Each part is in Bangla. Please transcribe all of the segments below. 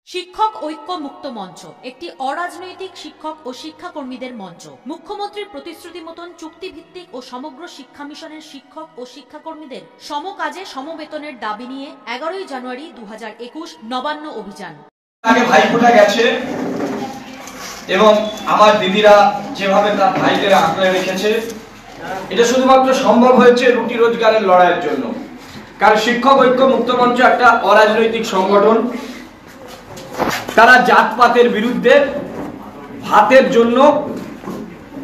শিক্ষক ঐক্য মুক্ত মঞ্চ একটি অরাজনৈতিক শিক্ষক ও শিক্ষাকর্মীদের মঞ্চ। মুখ্যমন্ত্রীর প্রতিশ্রুতি মতন চুক্তিভিত্তিক ও সমগ্র শিক্ষা মিশনের শিক্ষক ও শিক্ষাকর্মীদের সমকাজে সমবেতনের দাবি নিয়ে 11 জানুয়ারি 2021 নবান্ন অভিযান। আগে ভাইফোঁটা গেছে এবং আমার দিদিরা যেভাবে তার ভাইদের আঁকড়ে রেখেছে, এটা শুধুমাত্র সম্ভব হয়েছে রুটি রোজগারের লড়াইয়ের জন্য। কারণ শিক্ষক ঐক্য মুক্ত মঞ্চ একটা অরাজনৈতিক সংগঠন, তারা জাতপাতের বিরুদ্ধে ভাতের জন্য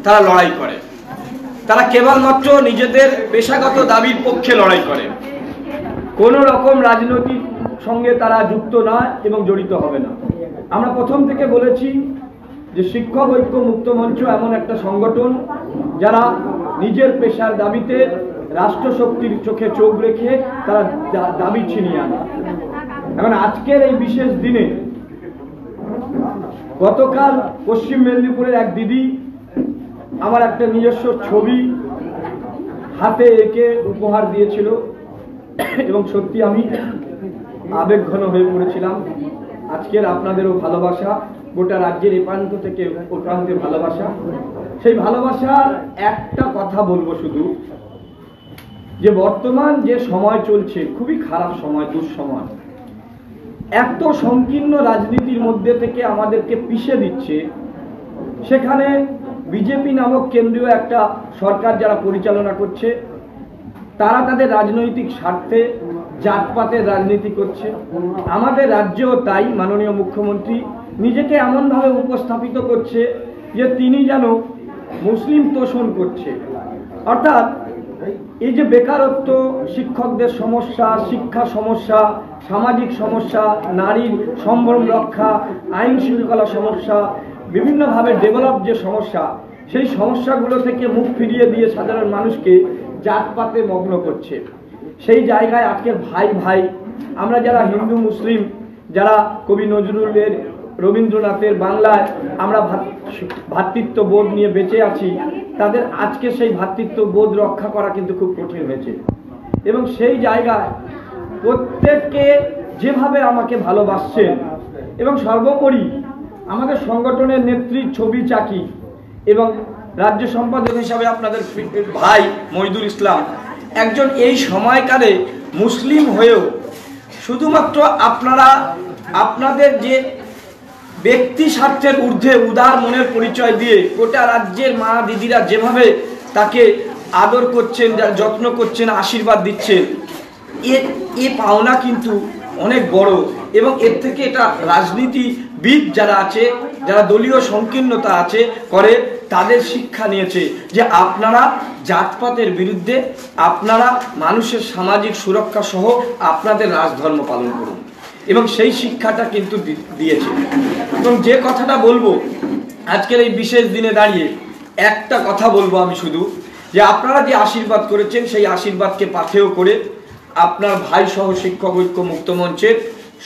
তারা লড়াই করে। তারা কেবলমাত্র নিজেদের পেশাগত দাবির পক্ষে লড়াই করে, কোন রকম রাজনৈতিক সঙ্গে তারা যুক্ত নয় এবং জড়িত হবে না। আমরা প্রথম থেকে বলেছি যে শিক্ষক ঐক্য মুক্ত মঞ্চ এমন একটা সংগঠন যারা নিজের পেশার দাবিতে রাষ্ট্রশক্তির চোখে চোখ রেখে তারা দাবি ছিনিয়ে আনে। এখন আজকের এই বিশেষ দিনে গতকাল পশ্চিম মেদিনীপুরের এক দিদি আমার একটা নিজস্ব ছবি হাতে এঁকে উপহার দিয়েছিল এবং সত্যি আমি আবেগঘন হয়ে পড়েছিলাম। আজকের আপনাদেরও ভালোবাসা, গোটা রাজ্যের এ প্রান্ত থেকে ও প্রান্তে ভালোবাসা। সেই ভালোবাসার একটা কথা বলবো শুধু, যে বর্তমান যে সময় চলছে খুবই খারাপ সময়, দুঃসময়। এত সংকীর্ণ রাজনীতির মধ্যে থেকে আমাদেরকে পিষে দিচ্ছে, সেখানে বিজেপি নামক কেন্দ্রীয় একটা সরকার যারা পরিচালনা করছে, তারা তাদের রাজনৈতিক স্বার্থে জাতপাতের রাজনীতি করছে। আমাদের রাজ্যেও তাই। মাননীয় মুখ্যমন্ত্রী নিজেকে এমনভাবে উপস্থাপিত করছে যে তিনি যেন মুসলিম তোষণ করছে। অর্থাৎ এই যে বেকারত্ব, শিক্ষকদের সমস্যা, শিক্ষা সমস্যা, সামাজিক সমস্যা, নারীর সম্ভ্রম রক্ষা, আইন শৃঙ্খলা সমস্যা, বিভিন্নভাবে ডেভেলপ যে সমস্যা, সেই সমস্যাগুলো থেকে মুখ ফিরিয়ে দিয়ে সাধারণ মানুষকে জাতপাতে মগ্ন করছে। সেই জায়গায় আজকে ভাই ভাই আমরা যারা হিন্দু মুসলিম, যারা কবি নজরুলের, রবীন্দ্রনাথের বাংলায় আমরা ভ্রাতৃত্ব বোধ নিয়ে বেঁচে আছি, তাদের আজকে সেই ভ্রাতৃত্ব বোধ রক্ষা করা কিন্তু খুব কঠিন হয়েছে। এবং সেই জায়গায় প্রত্যেককে যেভাবে আমাকে ভালোবাসছেন এবং সর্বোপরি আমাদের সংগঠনের নেত্রী ছবি চাকি এবং রাজ্য সম্পাদক হিসাবে আপনাদের ভাই মহিদুল ইসলাম একজন এই সময়কালে মুসলিম হয়েও শুধুমাত্র আপনারা আপনাদের যে ব্যক্তি স্বার্থের ঊর্ধ্বে উদার মনের পরিচয় দিয়ে গোটা রাজ্যের মা দিদিরা যেভাবে তাকে আদর করছেন, যার যত্ন করছেন, আশীর্বাদ দিচ্ছেন, এ পাওনা কিন্তু অনেক বড়। এবং এর থেকে এটা রাজনীতিবিদ যারা আছে, যারা দলীয় সংকীর্ণতা আছে করে, তাদের শিক্ষা নিয়েছে যে আপনারা জাতপাতের বিরুদ্ধে, আপনারা মানুষের সামাজিক সুরক্ষা সহ আপনাদের রাজধর্ম পালন করুন। এবং সেই শিক্ষাটা কিন্তু দিয়েছে। এবং যে কথাটা বলবো আজকের এই বিশেষ দিনে দাঁড়িয়ে, একটা কথা বলবো আমি শুধু, যে আপনারা যে আশীর্বাদ করেছেন সেই আশীর্বাদকে পাথেয় করে আপনার ভাই সহ শিক্ষক ঐক্য মুক্ত মঞ্চের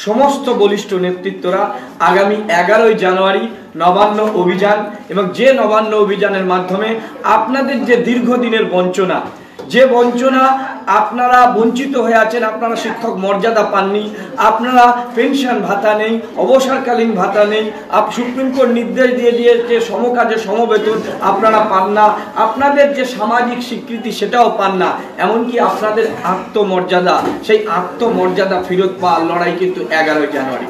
সমস্ত বলিষ্ঠ নেতৃত্বরা আগামী 11 জানুয়ারি নবান্ন অভিযান, এবং যে নবান্ন অভিযানের মাধ্যমে আপনাদের যে দীর্ঘদিনের বঞ্চনা, যে বঞ্চনা আপনারা বঞ্চিত হয়ে আছেন, আপনারা শিক্ষক মর্যাদা পাননি, আপনারা পেনশন ভাতা নেই, অবসরকালীন ভাতা নেই, সুপ্রিম কোর্ট নির্দেশ দিয়ে দিয়েছে সমকাজে সমবেতন আপনারা পান না, আপনাদের যে সামাজিক স্বীকৃতি সেটাও পান না, এমনকি আপনাদের আত্মমর্যাদা, সেই আত্মমর্যাদা ফেরত পাওয়ার লড়াই কিন্তু 11 জানুয়ারি।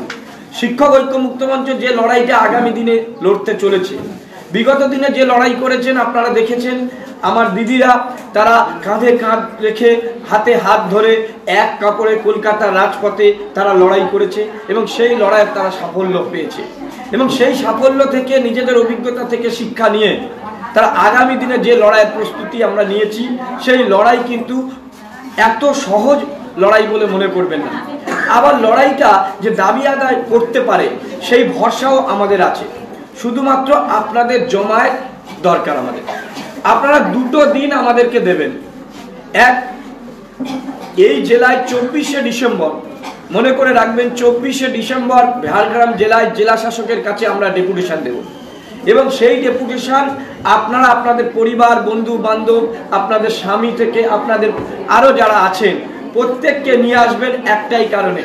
শিক্ষক ঐক্য মুক্ত মঞ্চ যে লড়াইটা আগামী দিনে লড়তে চলেছে, বিগত দিনে যে লড়াই করেছেন আপনারা দেখেছেন, আমার দিদিরা তারা কাঁধে কাঁধ রেখে হাতে হাত ধরে এক কাপড়ে কলকাতার রাজপথে তারা লড়াই করেছে এবং সেই লড়াইয়ে তারা সাফল্য পেয়েছে। এবং সেই সাফল্য থেকে নিজেদের অভিজ্ঞতা থেকে শিক্ষা নিয়ে তারা আগামী দিনে যে লড়াইয়ের প্রস্তুতি আমরা নিয়েছি, সেই লড়াই কিন্তু এত সহজ লড়াই বলে মনে করবেন না। আবার লড়াইটা যে দাবি আদায় করতে পারে সেই ভরসাও আমাদের আছে। শুধুমাত্র আপনাদের জমায়েত দরকার আমাদের। আপনারা 2 দিন আমাদেরকে দেবেন। এক, এই জেলায় 24শে ডিসেম্বর, মনে করে রাখবেন, 24শে ডিসেম্বর ঝাড়গ্রাম জেলায় জেলা শাসকের কাছে আমরা ডেপুটেশন দেব। এবং সেই ডেপুটেশন আপনারা আপনাদের পরিবার, বন্ধু বান্ধব, আপনাদের স্বামী থেকে আপনাদের আরও যারা আছেন প্রত্যেককে নিয়ে আসবেন একটাই কারণে,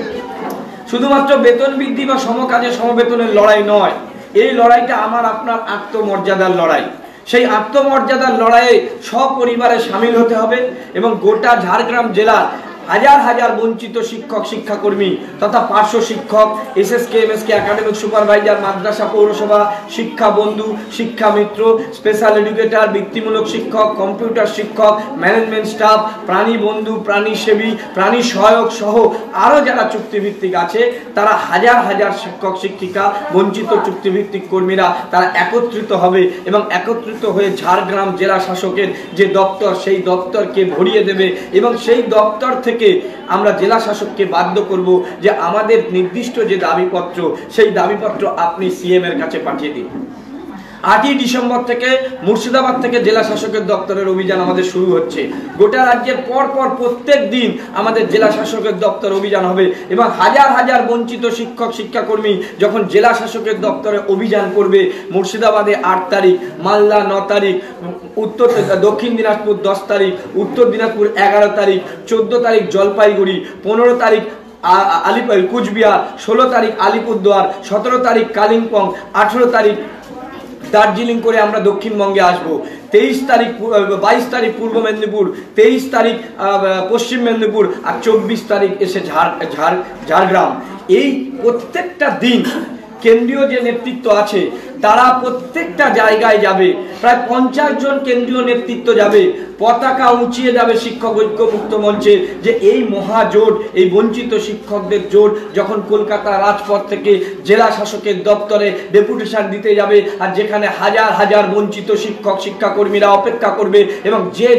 শুধুমাত্র বেতন বৃদ্ধি বা সমকাজে সমবেতনের লড়াই নয়, এই লড়াইটা আমার আপনার আত্মমর্যাদার লড়াই। সেই আত্মমর্যাদার লড়াইয়ে সপরিবারে সামিল হতে হবে এবং গোটা ঝাড়গ্রাম জেলার হাজার হাজার বঞ্চিত শিক্ষক শিক্ষাকর্মী তথা পার্শ্ব শিক্ষক, এসএসকে এমএসকে একাডেমিক সুপারভাইজার, মাদ্রাসা পৌরসভা শিক্ষা বন্ধু, শিক্ষা মিত্র, স্পেশাল এডুকেটর, বৃত্তিমূলক শিক্ষক, কম্পিউটার শিক্ষক, ম্যানেজমেন্ট স্টাফ, প্রাণী বন্ধু, প্রাণী সেবী, প্রাণী সহায়ক সহ আরও যারা চুক্তিভিত্তিক আছে তারা হাজার হাজার শিক্ষক শিক্ষিকা, বঞ্চিত চুক্তিভিত্তিক কর্মীরা তারা একত্রিত হবে এবং একত্রিত হয়ে ঝাড়গ্রাম জেলা শাসকের যে দপ্তর সেই দপ্তরকে ভরিয়ে দেবে এবং সেই দপ্তর থেকে আমরা জেলা শাসককে বাধ্য করব যে আমাদের নির্দিষ্ট যে দাবিপত্র সেই দাবিপত্র আপনি সিএম এর কাছে পাঠিয়ে দিন। 8ই ডিসেম্বর থেকে মুর্শিদাবাদ থেকে জেলা শাসকের দপ্তরের অভিযান আমাদের শুরু হচ্ছে। গোটা রাজ্যের পর পর প্রত্যেক দিন আমাদের জেলা শাসকের দপ্তর অভিযান হবে এবং হাজার হাজার বঞ্চিত শিক্ষক শিক্ষাকর্মী যখন জেলা শাসকের দপ্তরে অভিযান করবে, মুর্শিদাবাদে 8 তারিখ, মালদা 9 তারিখ, দক্ষিণ দিনাজপুর 10 তারিখ, উত্তর দিনাজপুর 11 তারিখ, 14 তারিখ জলপাইগুড়ি, 15 তারিখ কুচবিহার, 16 তারিখ আলিপুরদুয়ার, 17 তারিখ কালিম্পং, 18 তারিখ দার্জিলিং করে আমরা দক্ষিণবঙ্গে আসব। 23 তারিখ 22 তারিখ পূর্ব মেদিনীপুর, 23 তারিখ পশ্চিম মেদিনীপুর আর 24 তারিখ এসে ঝাড়গ্রাম। এই প্রত্যেকটা দিন কেন্দ্রীয় যে নেতৃত্ব আছে তারা প্রত্যেকটা জায়গায় যাবে, প্রায় 50 জন কেন্দ্রীয় নেতৃত্ব যাবে, পতাকা উঁচিয়ে যাবে শিক্ষক ঐক্য মুক্ত মঞ্চে যে এই মহাজোট, এই বঞ্চিত শিক্ষকদের জোট যখন কলকাতা রাজপথ থেকে জেলা শাসকের দপ্তরে ডেপুটেশন দিতে যাবে আর যেখানে হাজার হাজার বঞ্চিত শিক্ষক শিক্ষাকর্মীরা অপেক্ষা করবে এবং যে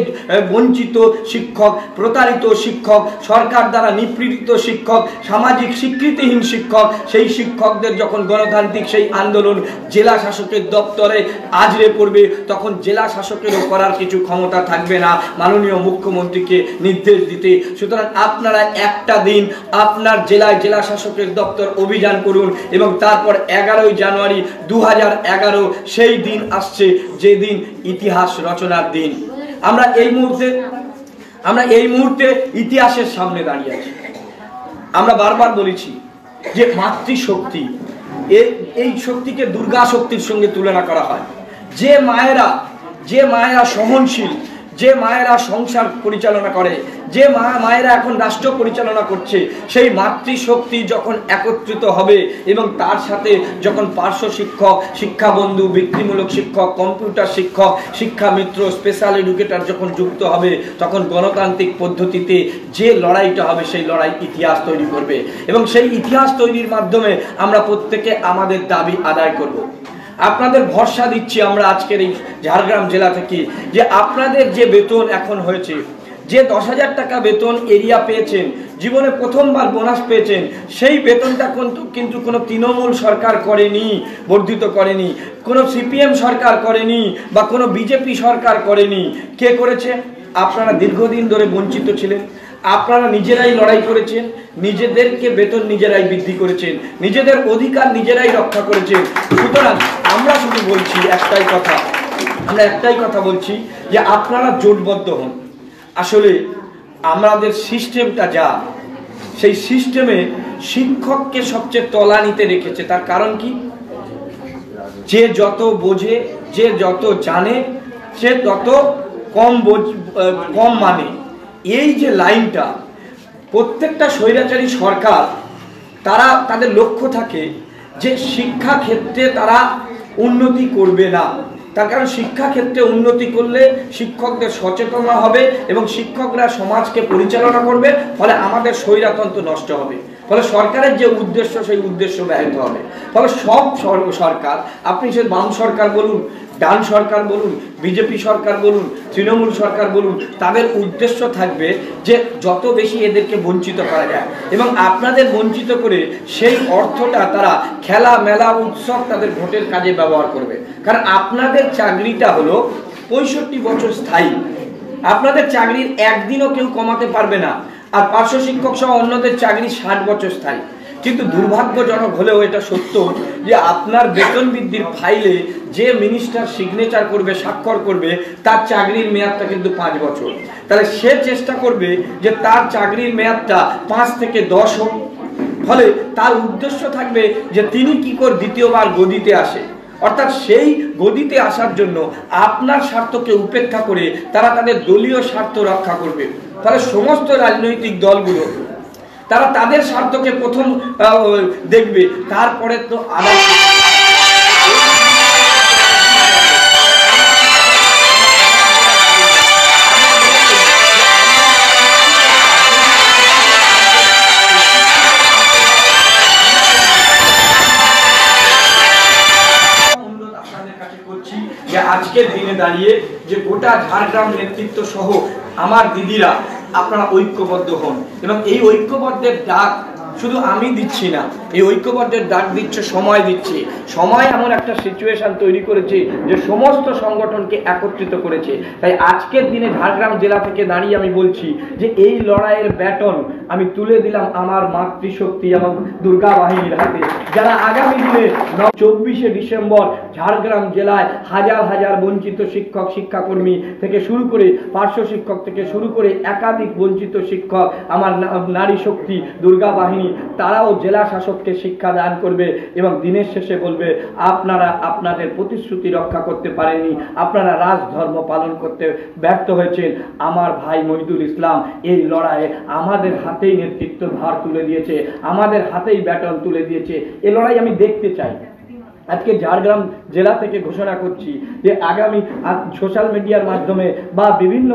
বঞ্চিত শিক্ষক, প্রতারিত শিক্ষক, সরকার দ্বারা নিপীড়িত শিক্ষক, সামাজিক স্বীকৃতিহীন শিক্ষক, সেই শিক্ষকদের যখন গণতান্ত্রিক সেই আন্দোলন জেলা শাসকের দপ্তরে আজরে পড়বে তখন জেলা শাসকেরও করার কিছু ক্ষমতা থাকবে না মাননীয় মুখ্যমন্ত্রীকে নির্দেশ দিতে। সুতরাং আপনারা একটা দিন আপনার জেলায় জেলা শাসকের দপ্তর অভিযান করুন এবং তারপর 11ই জানুয়ারি 2011 সেই দিন আসছে যে দিন ইতিহাস রচনার দিন। আমরা এই মুহূর্তে ইতিহাসের সামনে দাঁড়িয়ে আছি। আমরা বারবার বলেছি যে মাতৃশক্তি, এই শক্তিকে দুর্গা শক্তির সঙ্গে তুলনা করা হয়। যে মায়েরা সহনশীল, যে মায়েরা সংসার পরিচালনা করে, যে মায়েরা এখন রাষ্ট্র পরিচালনা করছে, সেই মাতৃশক্তি যখন একত্রিত হবে এবং তার সাথে যখন পার্শ্ব শিক্ষক, শিক্ষা বন্ধু, বৃত্তিমূলক শিক্ষক, কম্পিউটার শিক্ষক, শিক্ষা মিত্র, স্পেশাল এডুকেটর যখন যুক্ত হবে তখন গণতান্ত্রিক পদ্ধতিতে যে লড়াইটা হবে সেই লড়াই ইতিহাস তৈরি করবে এবং সেই ইতিহাস তৈরির মাধ্যমে আমরা প্রত্যেকে আমাদের দাবি আদায় করব। আপনাদের ভরসা দিচ্ছি আমরা আজকের এই ঝাড়গ্রাম জেলা থেকে যে আপনাদের যে বেতন এখন হয়েছে, যে 10,000 টাকা বেতন এরিয়া পেয়েছেন, জীবনে প্রথমবার বোনাস পেয়েছেন, সেই বেতনটা কিন্তু কোনো তৃণমূল সরকার করেনি, বর্ধিত করেনি, কোনো সিপিএম সরকার করেনি বা কোনো বিজেপি সরকার করেনি। কে করেছে? আপনারা দীর্ঘদিন ধরে বঞ্চিত ছিলেন, আপনারা নিজেরাই লড়াই করেছেন, নিজেদেরকে বেতন নিজেরাই বৃদ্ধি করেছেন, নিজেদের অধিকার নিজেরাই রক্ষা করেছেন। সুতরাং আমরা শুধু বলছি একটাই কথা বলছি যে আপনারা জোটবদ্ধ হন। আসলে আমাদের সিস্টেমটা যা, সেই সিস্টেমে শিক্ষককে সবচেয়ে তলানিতে রেখেছে। তার কারণ কি? যে যত বোঝে, যে যত জানে, সে তত কম মানে। এই যে লাইনটা, প্রত্যেকটা স্বৈরাচারী সরকার তারা তাদের লক্ষ্য থাকে যে শিক্ষা ক্ষেত্রে তারা উন্নতি করবে না। তার কারণ শিক্ষা ক্ষেত্রে উন্নতি করলে শিক্ষকদের সচেতন হবে এবং শিক্ষকরা সমাজকে পরিচালনা করবে, ফলে আমাদের স্বৈরতন্ত্র নষ্ট হবে, ফলে সরকারের যে উদ্দেশ্য সেই উদ্দেশ্য ব্যাহত হবে। ফলে সব সরকার, আপনি সে বাম সরকার বলুন, ডান সরকার বলুন, বিজেপি সরকার বলুন, তৃণমূল সরকার বলুন, তাদের উদ্দেশ্য থাকবে যে যত বেশি এদেরকে বঞ্চিত করা যায় এবং আপনাদের বঞ্চিত করে সেই অর্থটা তারা খেলা, মেলা, উৎসব, তাদের ভোটের কাজে ব্যবহার করবে। কারণ আপনাদের চাকরিটা হলো 65 বছর স্থায়ী, আপনাদের চাকরির একদিনও কেউ কমাতে পারবে না। আর পার্শ্ব শিক্ষক সহ অন্যদের চাকরি 60 বছর স্থায়ী। কিন্তু দুর্ভাগ্যজনক হলেও এটা সত্য যে আপনার বেতন বৃদ্ধির ফাইলে যে মিনিস্টার সিগনেচার করবে, স্বাক্ষর করবে, তার চাকরির মেয়াদটা কিন্তু 5 বছর। তাহলে সে চেষ্টা করবে যে তার চাকরির মেয়াদটা 5 থেকে 10 হোক, ফলে তার উদ্দেশ্য থাকবে যে তিনি কি করে দ্বিতীয়বার গদিতে আসে, অর্থাৎ সেই গদিতে আসার জন্য আপনার স্বার্থকে উপেক্ষা করে তারা তাদের দলীয় স্বার্থ রক্ষা করবে। ফলে সমস্ত রাজনৈতিক দলগুলো তারা তাদের স্বার্থকে প্রথম দেখবে, তারপরে তো যে আজকের দিনে দাঁড়িয়ে যে গোটা ঝাড়গ্রাম নেতৃত্ব সহ আমার দিদিরা আপনারা ঐক্যবদ্ধ হন, এবং এই ঐক্যবদ্ধের ডাক শুধু আমি দিচ্ছি না, এই ঐক্যবদ্ধের ডাক দিচ্ছে সময়, দিচ্ছে সময় এমন একটা সিচুয়েশন তৈরি করেছে যে সমস্ত সংগঠনকে একত্রিত করেছে। তাই আজকের দিনে ঝাড়গ্রাম জেলা থেকে দাঁড়িয়ে আমি বলছি যে এই লড়াইয়ের ব্যাটন আমি তুলে দিলাম আমার মাতৃশক্তি এবং দুর্গা বাহিনীর হাতে, যারা আগামী দিনে 24শে ডিসেম্বর ঝাড়গ্রাম জেলায় হাজার হাজার বঞ্চিত শিক্ষক শিক্ষাকর্মী থেকে শুরু করে পার্শ্ব শিক্ষক থেকে শুরু করে একাধিক বঞ্চিত শিক্ষক, আমার নারী শক্তি দুর্গা বাহিনী, তারাও জেলা শাসককে শিক্ষা দান করবে এবং দিনের শেষে বলবে আপনারা আপনাদের প্রতিশ্রুতি রক্ষা করতে পারেননি, আপনারা রাজধর্ম পালন করতে ব্যর্থ হয়েছেন। আমার ভাই মহিদুল ইসলাম এই লড়াইয়ে আমাদের হাতেই নেতৃত্ব ভার তুলে দিয়েছে, আমাদের হাতেই ব্যাটন তুলে দিয়েছে। এই লড়াই আমি দেখতে চাই। আজকে ঝাড়গ্রাম জেলা থেকে ঘোষণা করছি যে আগামী সোশ্যাল মিডিয়ার মাধ্যমে বা বিভিন্ন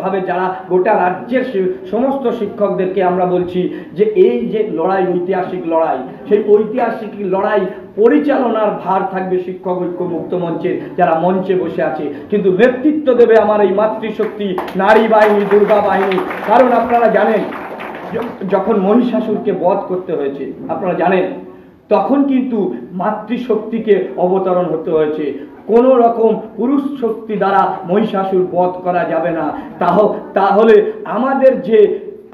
ভাবে যারা গোটা রাজ্যের সমস্ত শিক্ষকদেরকে আমরা বলছি যে এই যে লড়াই, ঐতিহাসিক লড়াই, সেই ঐতিহাসিক লড়াই পরিচালনার ভার থাকবে শিক্ষক ঐক্য মুক্ত মঞ্চের যারা মঞ্চে বসে আছে, কিন্তু নেতৃত্ব দেবে আমার এই মাতৃশক্তি নারী বাহিনী দুর্গা বাহিনী। কারণ আপনারা জানেন যখন মহিষাসুরকে বধ করতে হয়েছে, আপনারা জানেন তখন কিন্তু মাতৃশক্তিকে অবতরণ হতে হয়েছে। কোন রকম পুরুষ শক্তি দ্বারা মহিষাসুর বধ করা যাবে না। তাহলে আমাদের যে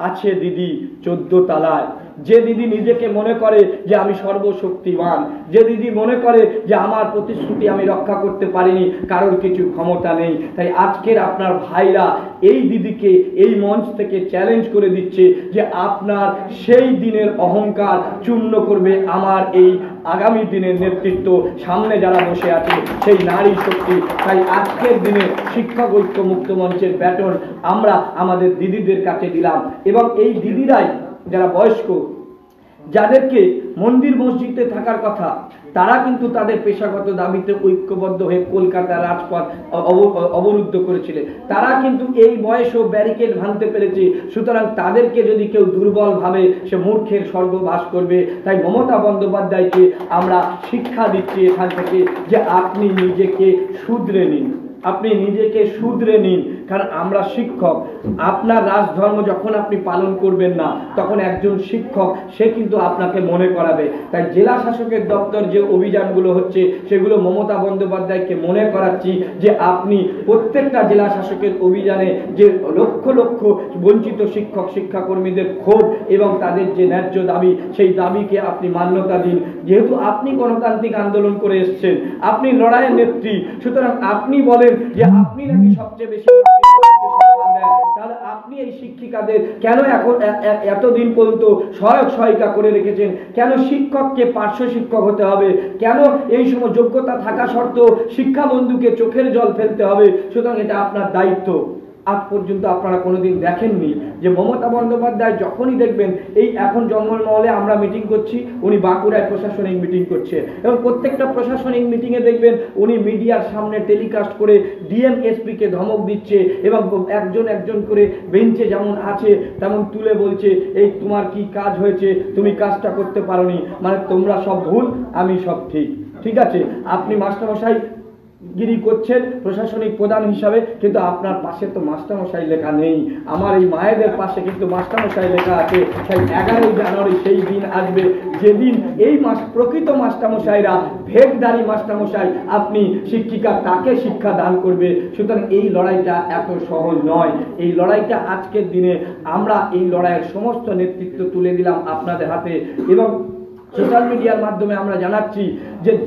আছে দিদি 14 তলায়, যে দিদি নিজেকে মনে করে যে আমি সর্বশক্তিমান, যে দিদি মনে করে যে আমার প্রতিশ্রুতি আমি রক্ষা করতে পারিনি, কারোর কিছু ক্ষমতা নেই, তাই আজকের আপনার ভাইরা এই দিদিকে এই মঞ্চ থেকে চ্যালেঞ্জ করে দিচ্ছে যে আপনার সেই দিনের অহংকার চূর্ণ করবে আমার এই আগামী দিনের নেতৃত্ব, সামনে যারা বসে আছে সেই নারী শক্তি। তাই আজকের দিনে শিক্ষক ঐক্য মুক্ত মঞ্চের ব্যাটন আমরা আমাদের দিদিদের কাছে দিলাম, এবং এই দিদিরাই যারা বয়স্ক, যাদেরকে মন্দির মসজিদে থাকার কথা, তারা কিন্তু তাদের পেশাগত দাবিতে ঐক্যবদ্ধ হয়ে কলকাতার রাজপথ অবরুদ্ধ করেছিলেন। তারা কিন্তু এই বয়সেও ব্যারিকেড ভাঙতে পেরেছে। সুতরাং তাদেরকে যদি কেউ দুর্বল ভাবে, সে মূর্খের স্বর্গ বাস করবে। তাই মমতা বন্দ্যোপাধ্যায়কে আমরা শিক্ষা দিচ্ছি এখান থেকে যে আপনি নিজেকে শুধরে নিন, আপনি নিজেকে শুধরে নিন। কারণ আমরা শিক্ষক, আপনার রাজধর্ম যখন আপনি পালন করবেন না, তখন একজন শিক্ষক সে কিন্তু আপনাকে মনে করাবে। তাই জেলা শাসকের দপ্তর যে অভিযানগুলো হচ্ছে সেগুলো মমতা বন্দ্যোপাধ্যায়কে মনে করাচ্ছি যে আপনি প্রত্যেকটা জেলা শাসকের অভিযানে যে লক্ষ লক্ষ বঞ্চিত শিক্ষক শিক্ষাকর্মীদের ক্ষোভ এবং তাদের যে ন্যায্য দাবি, সেই দাবিকে আপনি মান্যতা দিন। যেহেতু আপনি গণতান্ত্রিক আন্দোলন করে এসছেন, আপনি লড়াইয়ের নেত্রী, সুতরাং আপনি বলেন যে আপনি নাকি সবচেয়ে বেশি, তাহলে আপনি এই শিক্ষিকাদের কেন এখন এতদিন পর্যন্ত সহায়ক সহায়িকা করে রেখেছেন? কেন শিক্ষককে পার্শ্ব শিক্ষক হতে হবে? কেন এই সময় যোগ্যতা থাকা সত্ত্বেও শিক্ষা বন্ধুকে চোখের জল ফেলতে হবে? সুতরাং এটা আপনার দায়িত্ব। আজ পর্যন্ত আপনারা কোনোদিন দেখেননি যে মমতা বন্দ্যোপাধ্যায় যখনই দেখবেন, এই এখন জঙ্গলমহলে আমরা মিটিং করছি, উনি বাঁকুড়ায় প্রশাসনিক মিটিং করছে, এবং প্রত্যেকটা প্রশাসনিক মিটিংয়ে দেখবেন উনি মিডিয়ার সামনে টেলিকাস্ট করে ডিএম এসপিকে ধমক দিচ্ছে, এবং একজন একজন করে বেঞ্চে যেমন আছে তেমন তুলে বলছে এই তোমার কি কাজ হয়েছে, তুমি কাজটা করতে পারোনি, মানে তোমরা সব ভুল, আমি সব ঠিক। ঠিক আছে, আপনি মাস্টারমশাই গিরি করছেন প্রশাসনিক প্রধান হিসাবে, কিন্তু আপনার পাশে তো মাস্টারমশাই লেখা নেই। আমার এই মায়েদের পাশে কিন্তু মাস্টারমশাই লেখা আছে। তাই 11ই জানুয়ারি সেই দিন আসবে যেদিন এই প্রকৃত মাস্টারমশাইরা, ভেগদারি মাস্টারমশাই, আপনি শিক্ষিকা, তাকে শিক্ষা দান করবে। সুতরাং এই লড়াইটা এত সহজ নয়। এই লড়াইটা আজকের দিনে আমরা এই লড়াইয়ের সমস্ত নেতৃত্ব তুলে দিলাম আপনাদের হাতে, এবং সোশ্যাল মিডিয়ার মাধ্যমে আমরা জানাচ্ছি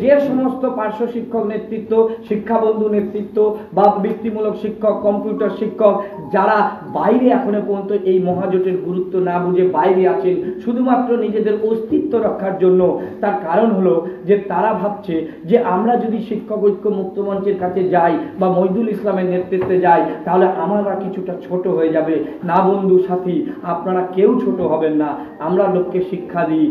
যে সমস্ত পার্শ্ব শিক্ষক নেতৃত্ব, শিক্ষাবন্ধু নেতৃত্ব বা বৃত্তিমূলক শিক্ষক, কম্পিউটার শিক্ষক যারা বাইরে এখনো পর্যন্ত এই মহাজোটের গুরুত্ব না বুঝে বাইরে আছেন শুধুমাত্র নিজেদের অস্তিত্ব রক্ষার জন্য, তার কারণ হলো যে তারা ভাবছে যে আমরা যদি শিক্ষক ঐক্য মুক্ত মঞ্চের কাছে যাই বা মইদুল ইসলামের নেতৃত্বে যাই তাহলে আমরা কিছুটা ছোট হয়ে যাবে। না বন্ধু সাথী, আপনারা কেউ ছোট হবেন না। আমরা লোককে শিক্ষা দিই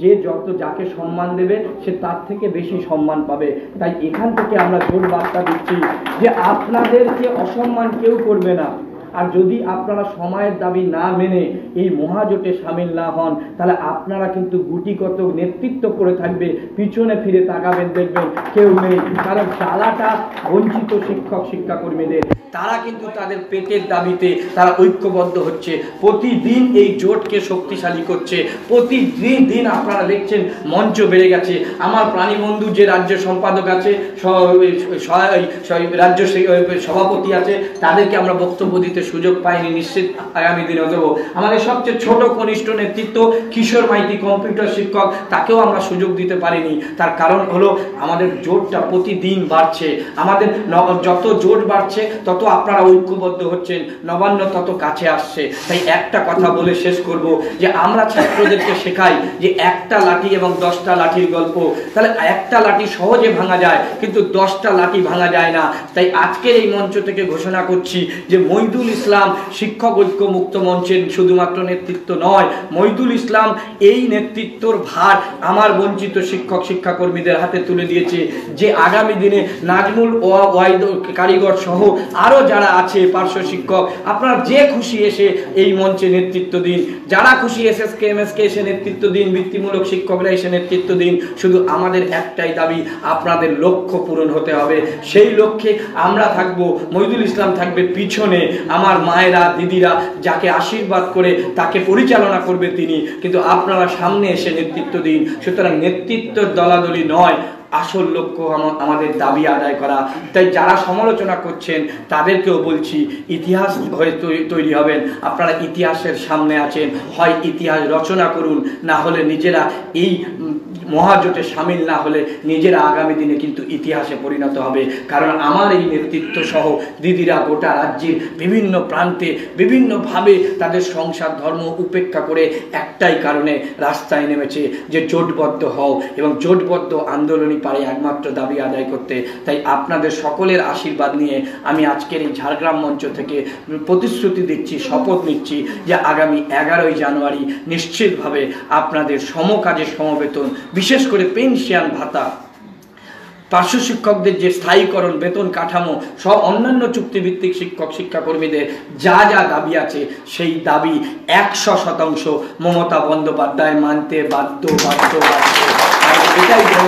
যে যত যাকে সম্মান দেবে সে তার থেকে বেশি সম্মান পাবে। তাই এখান থেকে আমরা জোর বার্তা দিচ্ছি যে আপনাদেরকে অসম্মান কেউ করবে না। আর যদি আপনারা সময়ের দাবি না মেনে এই মহাজোটে সামিল না হন তাহলে আপনারা কিন্তু গুটিগত নেতৃত্ব করে থাকবে, পিছনে ফিরে তাকাবেন দেখবেন কেউ নেই। কারণ জ্বালাটা বঞ্চিত শিক্ষক শিক্ষাকর্মীদের, তারা কিন্তু তাদের পেটের দাবিতে তারা ঐক্যবদ্ধ হচ্ছে, প্রতিদিন এই জোটকে শক্তিশালী করছে। প্রতিদিন আপনারা দেখছেন মঞ্চ বেড়ে গেছে। আমার প্রাণীবন্ধু যে রাজ্য সম্পাদক আছে, রাজ্য সভাপতি আছে, তাদেরকে আমরা বক্তব্য দিতে সুযোগ পাইনি, নিশ্চিত আগামী দিনে দেবো। আমাদের সবচেয়ে ছোট কনিষ্ঠ নেতৃত্ব কিশোর মাইতি কম্পিউটার শিক্ষক, তাকেও আমরা সুযোগ দিতে পারিনি। তার কারণ হলো আমাদের জোটটা প্রতিদিন বাড়ছে। আমাদের যত জোট বাড়ছে তত আপনারা ঐক্যবদ্ধ হচ্ছেন, নবান্ন তত কাছে আসছে। তাই একটা কথা বলে শেষ করব যে আমরা ছাত্রদেরকে শেখাই যে একটা লাঠি এবং 10টা লাঠির গল্প। তাহলে একটা লাঠি সহজে ভাঙা যায় কিন্তু 10টা লাঠি ভাঙা যায় না। তাই আজকের এই মঞ্চ থেকে ঘোষণা করছি যে মইদুল ইসলাম শিক্ষক ঐক্য মুক্ত মঞ্চের শুধুমাত্র নেতৃত্ব নয়, মইদুল ইসলাম এই নেতৃত্বর ভার আমার বঞ্চিত শিক্ষক শিক্ষাকর্মীদের হাতে তুলে দিয়েছে। যে আগামী দিনে নাজমুল ওয়াহিদ কারিগর সহ আরো যারা আছে পার্শ্ব শিক্ষক, আপনারা যে খুশি এসে এই মঞ্চে নেতৃত্ব দিন, যারা খুশি এসএসকে এমএসকে এসে নেতৃত্ব দিন, বৃত্তিমূলক শিক্ষকরা এসে নেতৃত্ব দিন। শুধু আমাদের একটাই দাবি, আপনাদের লক্ষ্য পূরণ হতে হবে। সেই লক্ষ্যে আমরা থাকবো, মইদুল ইসলাম থাকবে পিছনে, আমার মায়েরা দিদিরা যাকে আশীর্বাদ করে তাকে পরিচালনা করবে তিনি, কিন্তু আপনারা সামনে এসে নেতৃত্ব দিন। সুতরাং নেতৃত্বের দলাদলি নয়, আসল লক্ষ্য আমাদের দাবি আদায় করা। তাই যারা সমালোচনা করছেন তাদেরকেও বলছি, ইতিহাস হয়ে তৈরি হবেন, আপনারা ইতিহাসের সামনে আছেন, হয় ইতিহাস রচনা করুন, না হলে নিজেরা এই মহাজোটে সামিল না হলে নিজেরা আগামী দিনে কিন্তু ইতিহাসে পরিণত হবে। কারণ আমার এই নেতৃত্ব সহ দিদিরা গোটা রাজ্যের বিভিন্ন প্রান্তে বিভিন্নভাবে তাদের সংসার ধর্ম উপেক্ষা করে একটাই কারণে রাস্তায় নেমেছে যে জোটবদ্ধ হও, এবং জোটবদ্ধ আন্দোলনই পারে একমাত্র দাবি আদায় করতে। তাই আপনাদের সকলের আশীর্বাদ নিয়ে আমি আজকের এই ঝাড়গ্রাম মঞ্চ থেকে প্রতিশ্রুতি দিচ্ছি, শপথ নিচ্ছি যে আগামী 11ই জানুয়ারি নিশ্চিতভাবে আপনাদের সমকাজে সমবেতন, বিশেষ করে পেনশন ভাতা, পার্শ্ব শিক্ষকদের যে স্থায়ীকরণ, বেতন কাঠামো সব অন্যান্য চুক্তিভিত্তিক শিক্ষক শিক্ষাকর্মীদের যা যা দাবি আছে সেই দাবি 100% মমতা বন্দ্যোপাধ্যায় মানতে বাধ্য। এটাই এবং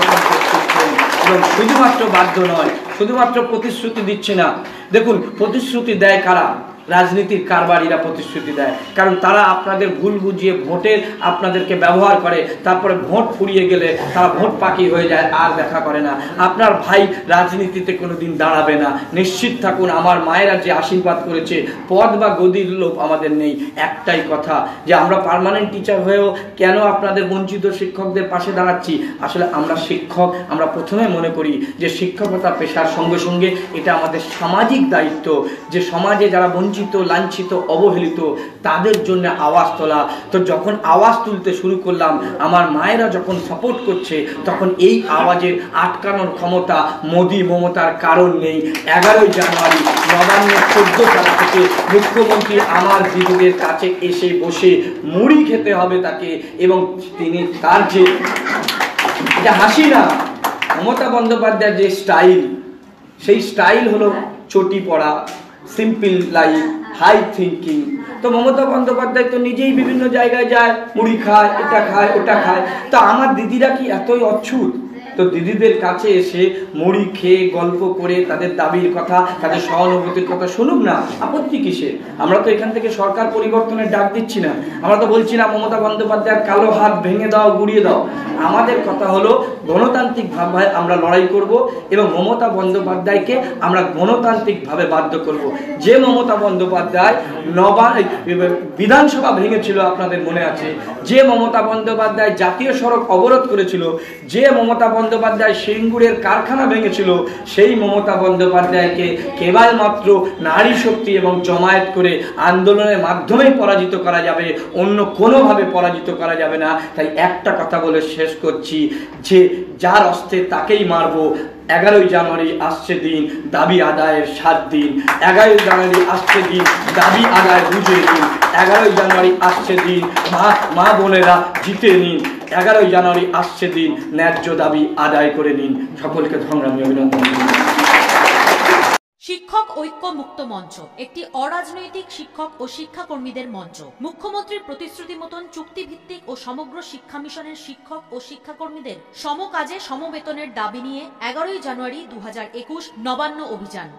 শুধুমাত্র বাধ্য নয়, শুধুমাত্র প্রতিশ্রুতি দিচ্ছে না। দেখুন, প্রতিশ্রুতি দেয় কারা? রাজনীতির কারবারিরা প্রতিশ্রুতি দেয়, কারণ তারা আপনাদের ভুল বুঝিয়ে ভোটের আপনাদেরকে ব্যবহার করে, তারপরে ভোট ফুরিয়ে গেলে তারা ভোট পাকি হয়ে যায়, আর দেখা করে না। আপনার ভাই রাজনীতিতে কোনোদিন দাঁড়াবে না, নিশ্চিত থাকুন। আমার মায়েরা যে আশীর্বাদ করেছে, পদ বা গদির লোভ আমাদের নেই। একটাই কথা যে আমরা পার্মানেন্ট টিচার হয়েও কেন আপনাদের বঞ্চিত শিক্ষকদের পাশে দাঁড়াচ্ছি? আসলে আমরা শিক্ষক, আমরা প্রথমে মনে করি যে শিক্ষকতা পেশার সঙ্গে সঙ্গে এটা আমাদের সামাজিক দায়িত্ব, যে সমাজে যারা বঞ্চিত, লাঞ্ছিত, অবহেলিত তাদের জন্য আওয়াজ তোলা। তো যখন আওয়াজ তুলতে শুরু করলাম, আমার মায়েরা যখন সাপোর্ট করছে, তখন এই আওয়াজের আটকানোর ক্ষমতা মোদি মমতার কারণ নেই। 11ই জানুয়ারি নবান্ন 14 তারিখ থেকে মুখ্যমন্ত্রী আমার দিদিদের কাছে এসে বসে মুড়ি খেতে হবে তাকে, এবং তিনি তার যে এটা হাসি না, মমতা বন্দ্যোপাধ্যায়ের যে স্টাইল, সেই স্টাইল হলো চটি পড়া, সিম্পল লাইফ, হাই থিঙ্কিং। তো মমতা বন্দ্যোপাধ্যায় তো নিজেই বিভিন্ন জায়গায় যায়, মুড়ি খায়, এটা খায়, ওটা খায়। তো আমার দিদিরা কি এতই অচ্ছুত? তো দিদিদের কাছে এসে মুড়ি খেয়ে গল্প করে তাদের দাবির কথা, তাদের সহানুভূতির কথা শুনুক না, আপত্তি কিসে? আমরা তো এখান থেকে সরকার পরিবর্তনের ডাক দিচ্ছি না, আমরা তো বলছি না মমতা বন্দ্যোপাধ্যায়ের কালো হাত ভেঙে দাও, গুড়িয়ে দাও। আমাদের কথা হলো গণতান্ত্রিক ভাবে আমরা লড়াই করব এবং মমতা বন্দ্যোপাধ্যায়কে আমরা গণতান্ত্রিক ভাবে বাধ্য করব। যে মমতা বন্দ্যোপাধ্যায় বিধানসভা ভেঙেছিল, আপনাদের মনে আছে, যে মমতা বন্দ্যোপাধ্যায় জাতীয় সড়ক অবরোধ করেছিল, যে মমতা বন্দ্যোপাধ্যায় সিঙ্গুরের কারখানা ভেঙেছিল, সেই মমতা বন্দ্যোপাধ্যায়কে কেবলমাত্র নারী শক্তি এবং জমায়েত করে আন্দোলনের মাধ্যমেই পরাজিত করা যাবে, অন্য কোনোভাবে পরাজিত করা যাবে না। তাই একটা কথা বলে শেষ করছি, যে যার অস্ত্রে তাকেই মারবো। 11ই জানুয়ারি আসছে দিন, দাবি আদায়ের 7 দিন। 11ই জানুয়ারি আসছে দিন, দাবি আদায় বুঝে নিন। 11ই জানুয়ারি আসছে দিন, মা বোনেরা জিতে নিন। 11ই জানুয়ারি আসছে দিন, ন্যায্য দাবি আদায় করে নিন। সকলকে সংগ্রামী অভিনন্দন। শিক্ষক ঐক্য মুক্ত মঞ্চ একটি অরাজনৈতিক শিক্ষক ও শিক্ষাকর্মীদের মঞ্চ। মুখ্যমন্ত্রীর প্রতিশ্রুতি মতন চুক্তিভিত্তিক ও সমগ্র শিক্ষা মিশনের শিক্ষক ও শিক্ষাকর্মীদের সমকাজে সমবেতনের দাবি নিয়ে 11ই জানুয়ারি 2021 নবান্ন অভিযান।